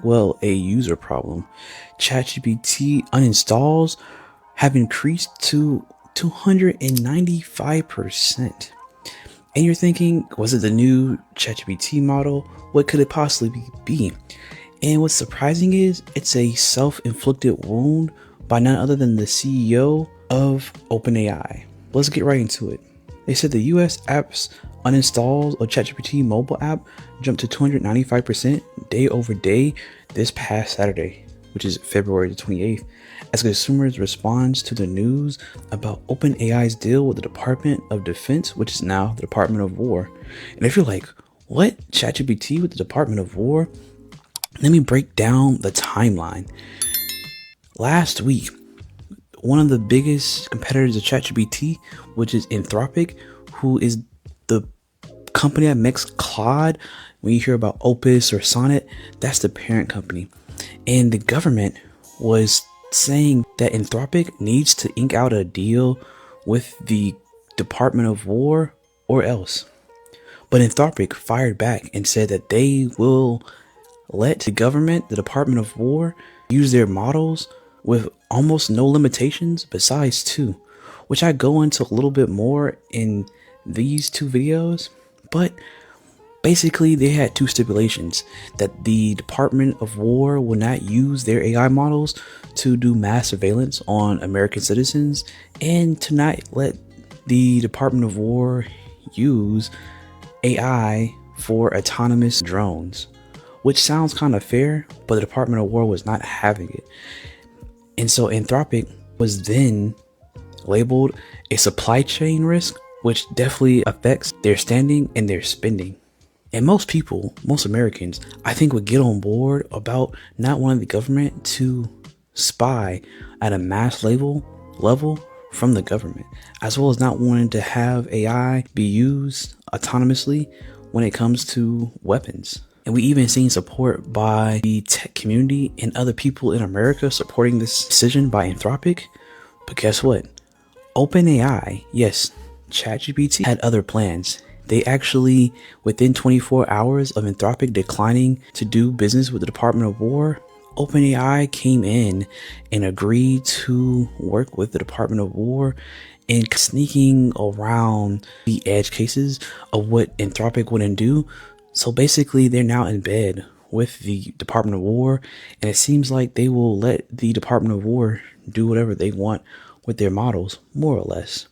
Well, a user problem. ChatGPT uninstalls have increased to 295%. And you're thinking, was it the new ChatGPT model? What could it possibly be? And what's surprising is it's a self-inflicted wound by none other than the CEO of OpenAI. Let's get right into it. They said the US apps uninstalls of ChatGPT mobile app jumped to 295% day over day this past Saturday, which is February the 28th, as consumers respond to the news about OpenAI's deal with the Department of Defense, which is now the Department of War. And if you're like, what? ChatGPT with the Department of War? Let me break down the timeline. Last week, one of the biggest competitors of ChatGPT, which is Anthropic, who is the company that makes Claude. When you hear about Opus or Sonnet, that's the parent company. And the government was saying that Anthropic needs to ink out a deal with the Department of War or else. But Anthropic fired back and said that they will let the government, the Department of War, use their models with almost no limitations besides two, which I go into a little bit more in these two videos. But basically they had two stipulations: that the Department of War will not use their AI models to do mass surveillance on American citizens, and to not let the Department of War use AI for autonomous drones, which sounds kind of fair, but the Department of War was not having it. And so Anthropic was then labeled a supply chain risk, which definitely affects their standing and their spending. And most people, most Americans, I think would get on board about not wanting the government to spy at a mass level from the government, as well as not wanting to have AI be used autonomously when it comes to weapons. And we even seen support by the tech community and other people in America supporting this decision by Anthropic. But guess what? OpenAI, yes, ChatGPT had other plans. They actually, within 24 hours of Anthropic declining to do business with the Department of War, OpenAI came in and agreed to work with the Department of War in sneaking around the edge cases of what Anthropic wouldn't do. So basically, they're now in bed with the Department of War, and it seems like they will let the Department of War do whatever they want with their models, more or less.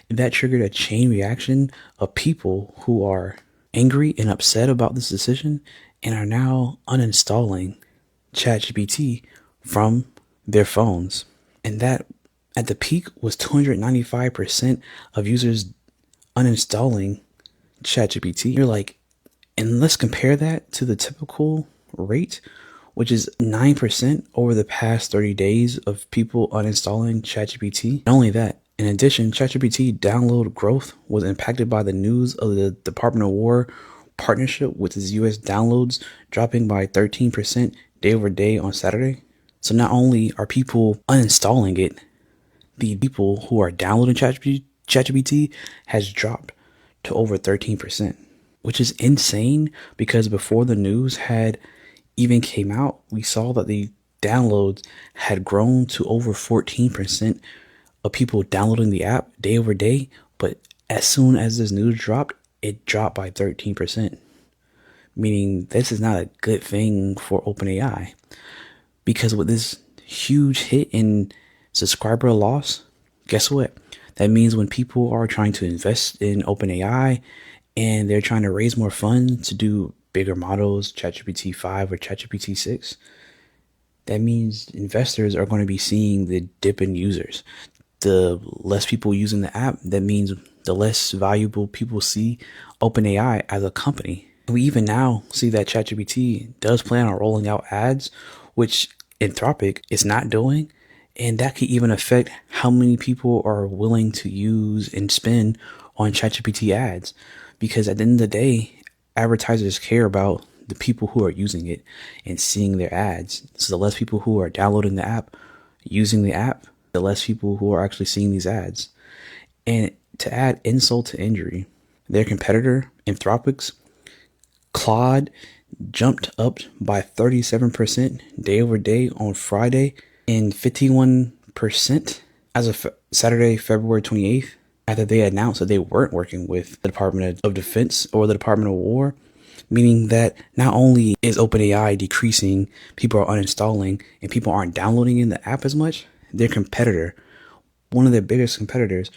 And that triggered a chain reaction of people who are angry and upset about this decision and are now uninstalling ChatGPT from their phones. And that at the peak was 295% of users uninstalling ChatGPT. You're like, and let's compare that to the typical rate, which is 9% over the past 30 days of people uninstalling ChatGPT. Not only that, in addition, ChatGPT download growth was impacted by the news of the Department of War partnership with its US downloads dropping by 13% day over day on Saturday. So not only are people uninstalling it, the people who are downloading ChatGPT has dropped to over 13%. Which is insane, because before the news had even came out, we saw that the downloads had grown to over 14% of people downloading the app day over day. But as soon as this news dropped, it dropped by 13%. Meaning this is not a good thing for OpenAI, because with this huge hit in subscriber loss, guess what? That means when people are trying to invest in OpenAI and they're trying to raise more funds to do bigger models, ChatGPT 5 or ChatGPT 6, that means investors are going to be seeing the dip in users. The less people using the app, that means the less valuable people see OpenAI as a company. We even now see that ChatGPT does plan on rolling out ads, which Anthropic is not doing. And that could even affect how many people are willing to use and spend on ChatGPT ads. Because at the end of the day, advertisers care about the people who are using it and seeing their ads. So the less people who are downloading the app, using the app, the less people who are actually seeing these ads. And to add insult to injury, their competitor, Anthropic's Claude, jumped up by 37% day over day on Friday and 51% as of Saturday, February 28th, after they announced that they weren't working with the Department of Defense or the Department of War, meaning that not only is OpenAI decreasing, people are uninstalling, and people aren't downloading in the app as much, their competitor, one of their biggest competitors,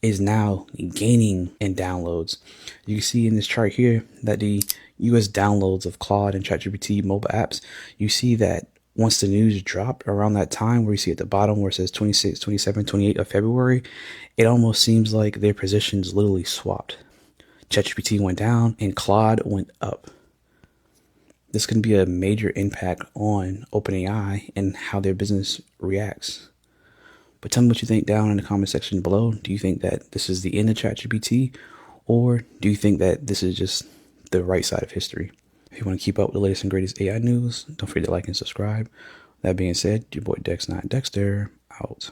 is now gaining in downloads. You can see in this chart here that the US downloads of Claude and ChatGPT mobile apps, you see that once the news dropped around that time, where you see at the bottom where it says 26, 27, 28 of February, it almost seems like their positions literally swapped. ChatGPT went down and Claude went up. This can be a major impact on OpenAI and how their business reacts. But tell me what you think down in the comment section below. Do you think that this is the end of ChatGPT, or do you think that this is just the right side of history? If you want to keep up with the latest and greatest AI news, don't forget to like and subscribe. That being said, your boy Dex Not Dexter out.